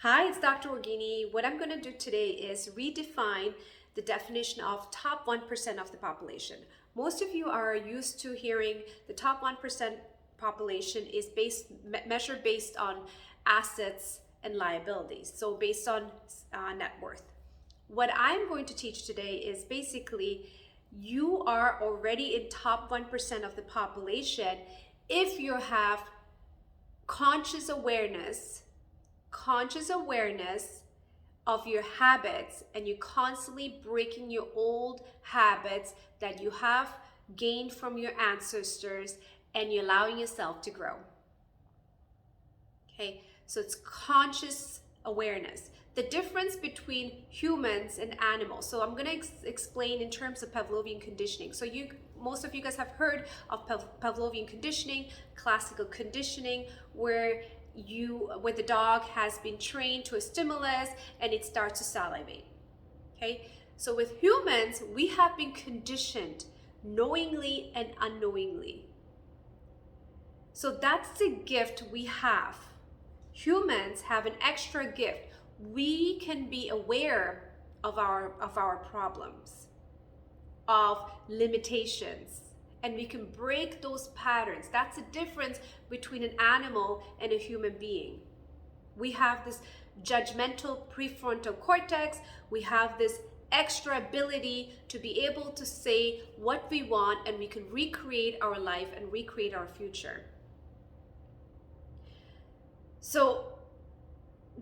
Hi, it's Dr. Rogini. What I'm going to do today is redefine the definition of top 1% of the population. Most of you are used to hearing the top 1% population is measured based on assets and liabilities, so based on net worth. What I'm going to teach today is basically you are already in top 1% of the population if you have conscious awareness of your habits, and you're constantly breaking your old habits that you have gained from your ancestors, and you're allowing yourself to grow. Okay, so it's conscious awareness. The difference between humans and animals. So I'm going to explain in terms of Pavlovian conditioning. So most of you guys have heard of Pavlovian conditioning, classical conditioning, where the dog has been trained to a stimulus and it starts to salivate. Okay, so with humans, we have been conditioned knowingly and unknowingly. So that's the gift we have. Humans have an extra gift. We can be aware of our problems, of limitations, and we can break those patterns. That's the difference between an animal and a human being. We have this judgmental prefrontal cortex. We have this extra ability to be able to say what we want, and we can recreate our life and recreate our future. So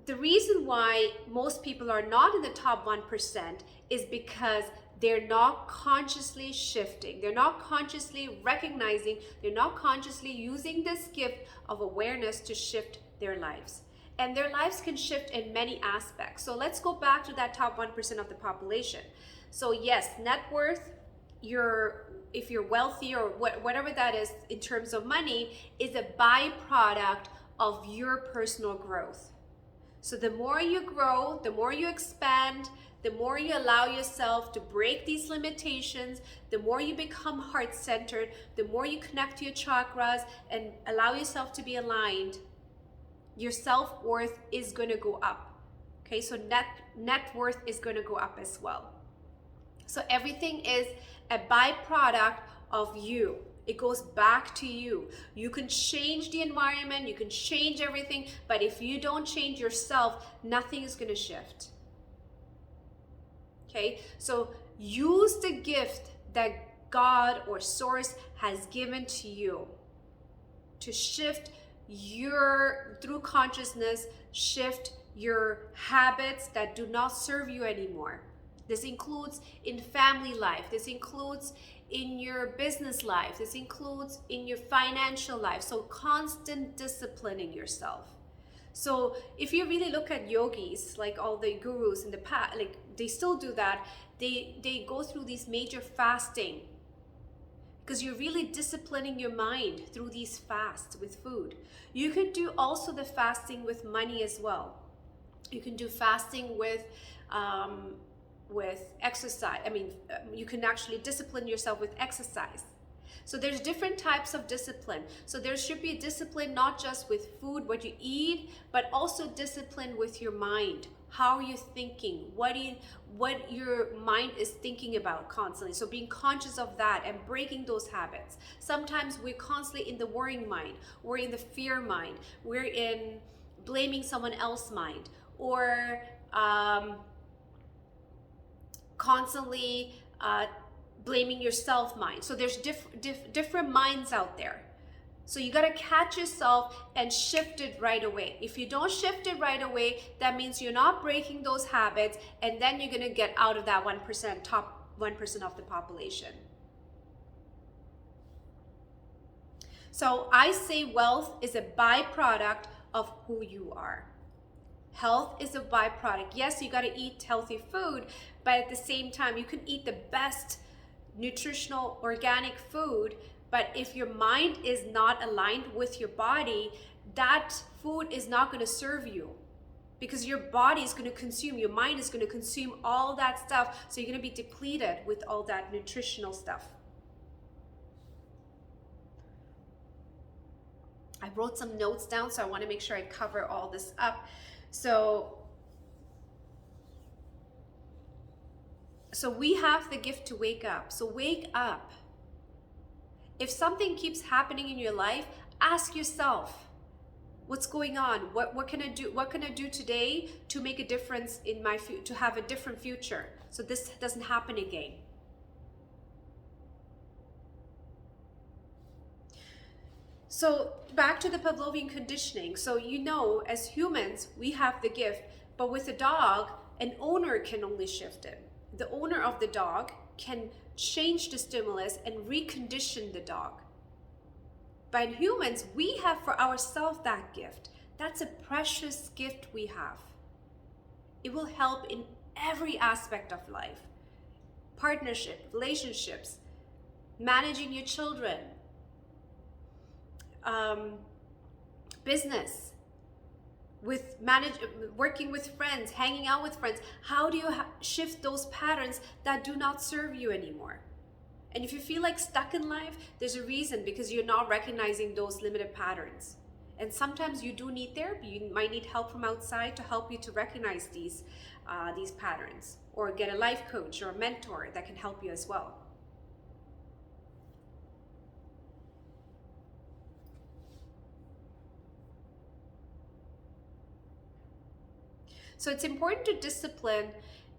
the reason why most people are not in the top 1% is because they're not consciously shifting. They're not consciously recognizing, they're not consciously using this gift of awareness to shift their lives. And their lives can shift in many aspects. So let's go back to that top 1% of the population. So yes, net worth, if you're wealthy or whatever that is in terms of money, is a byproduct of your personal growth. So the more you grow, the more you expand, the more you allow yourself to break these limitations, the more you become heart-centered, the more you connect to your chakras and allow yourself to be aligned, your self-worth is going to go up. Okay, so net worth is going to go up as well. So everything is a byproduct of you. It goes back to you. You can change the environment, you can change everything, but if you don't change yourself, nothing is going to shift. Okay, so use the gift that God or Source has given to you to shift through consciousness, shift your habits that do not serve you anymore. This includes in family life. This includes in your business life. This includes in your financial life. So constant disciplining yourself. So if you really look at yogis, like all the gurus in the past, like they still do that. They go through these major fasting because you're really disciplining your mind through these fasts with food. You can do also the fasting with money as well. You can do fasting with exercise. You can actually discipline yourself with exercise. So there's different types of discipline. So there should be a discipline not just with food, what you eat, but also discipline with your mind. How are you thinking? What your mind is thinking about constantly. So being conscious of that and breaking those habits. Sometimes we're constantly in the worrying mind. We're in the fear mind. We're in blaming someone else's mind. Or constantly blaming yourself mind. So there's different minds out there. So you got to catch yourself and shift it right away. If you don't shift it right away, that means you're not breaking those habits, and then you're going to get out of that 1%, top 1% of the population. So I say wealth is a byproduct of who you are. Health is a byproduct. Yes, you got to eat healthy food, but at the same time, you can eat the best nutritional organic food, but if your mind is not aligned with your body, that food is not going to serve you, because your body is going to consume, your mind is going to consume all that stuff, so you're going to be depleted with all that nutritional stuff. I wrote some notes down, so I want to make sure I cover all this up. So we have the gift to wake up. So wake up. If something keeps happening in your life, ask yourself, what's going on? What can I do? What can I do today to make a difference in my to have a different future, so this doesn't happen again? So back to the Pavlovian conditioning. So as humans, we have the gift, but with a dog, an owner can only shift it. The owner of the dog can change the stimulus and recondition the dog. But in humans, we have for ourselves that gift. That's a precious gift we have. It will help in every aspect of life. Partnership, relationships, managing your children, business, working with friends, hanging out with friends. How do you shift those patterns that do not serve you anymore? And if you feel like stuck in life, there's a reason, because you're not recognizing those limited patterns. And sometimes you do need therapy. You might need help from outside to help you to recognize these patterns, or get a life coach or a mentor that can help you as well. So it's important to discipline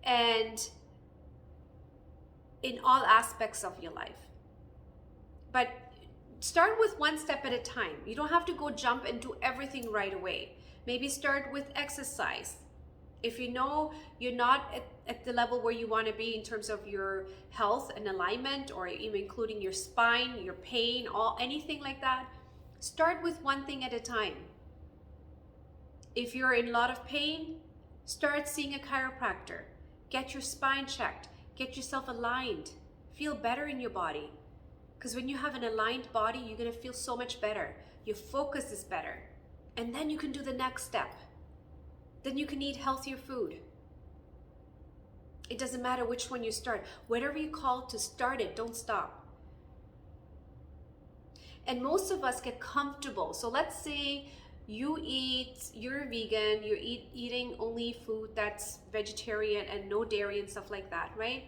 and in all aspects of your life. But start with one step at a time. You don't have to go jump into everything right away. Maybe start with exercise. If you know you're not at the level where you want to be in terms of your health and alignment, or even including your spine, your pain, anything like that, start with one thing at a time. If you're in a lot of pain, start seeing a chiropractor. Get your spine checked. Get yourself aligned. Feel better in your body. Because when you have an aligned body, you're going to feel so much better. Your focus is better. And then you can do the next step. Then you can eat healthier food. It doesn't matter which one you start. Whatever you call to start it, don't stop. And most of us get comfortable. So let's say you're vegan, you're eating only food that's vegetarian and no dairy and stuff like that, right?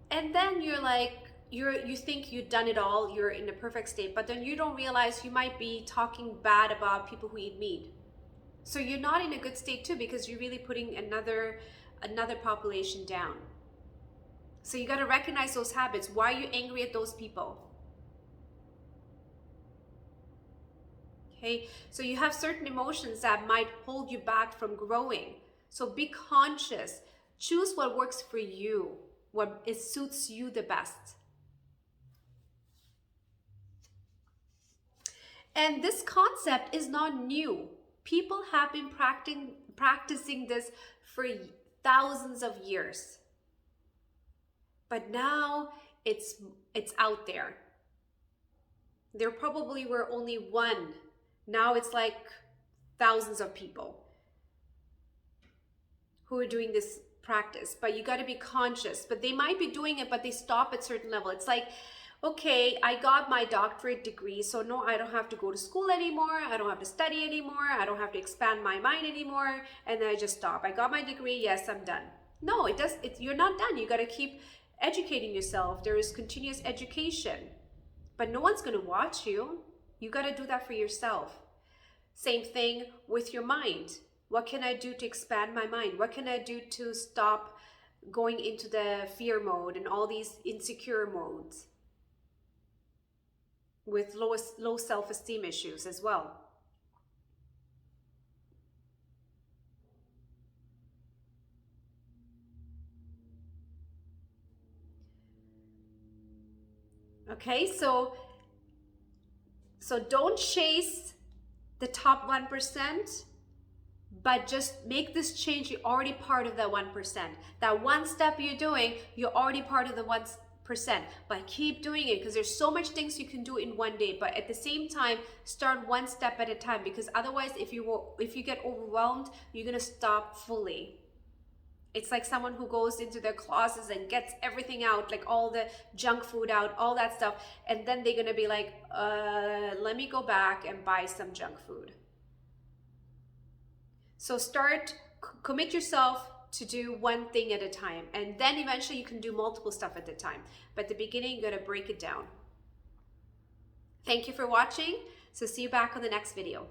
And then you're like, you think you've done it all, you're in a perfect state, but then you don't realize you might be talking bad about people who eat meat. So you're not in a good state too, because you're really putting another population down. So you got to recognize those habits. Why are you angry at those people? Okay, so you have certain emotions that might hold you back from growing. So be conscious. Choose what works for you, what suits you the best. And this concept is not new. People have been practicing this for thousands of years. But now it's out there. There probably were only one. Now it's like thousands of people who are doing this practice. But you got to be conscious. But they might be doing it, but they stop at a certain level. It's like, okay, I got my doctorate degree, so no, I don't have to go to school anymore. I don't have to study anymore. I don't have to expand my mind anymore. And then I just stop. I got my degree. Yes, I'm done. No, you're not done. You got to keep educating yourself. There is continuous education, but no one's going to watch you. You got to do that for yourself. Same thing with your mind. What can I do to expand my mind? What can I do to stop going into the fear mode and all these insecure modes with low self-esteem issues as well? Okay, so don't chase the top 1%, but just make this change. You're already part of that 1%. That one step you're doing, you're already part of the 1%. But keep doing it, because there's so much things you can do in one day. But at the same time, start one step at a time, because otherwise, if you get overwhelmed, you're gonna stop fully. It's like someone who goes into their closets and gets everything out, like all the junk food out, all that stuff, and then they're gonna be like, let me go back and buy some junk food. So commit yourself to do one thing at a time, and then eventually you can do multiple stuff at a time. But at the beginning, you gotta break it down. Thank you for watching. So see you back on the next video.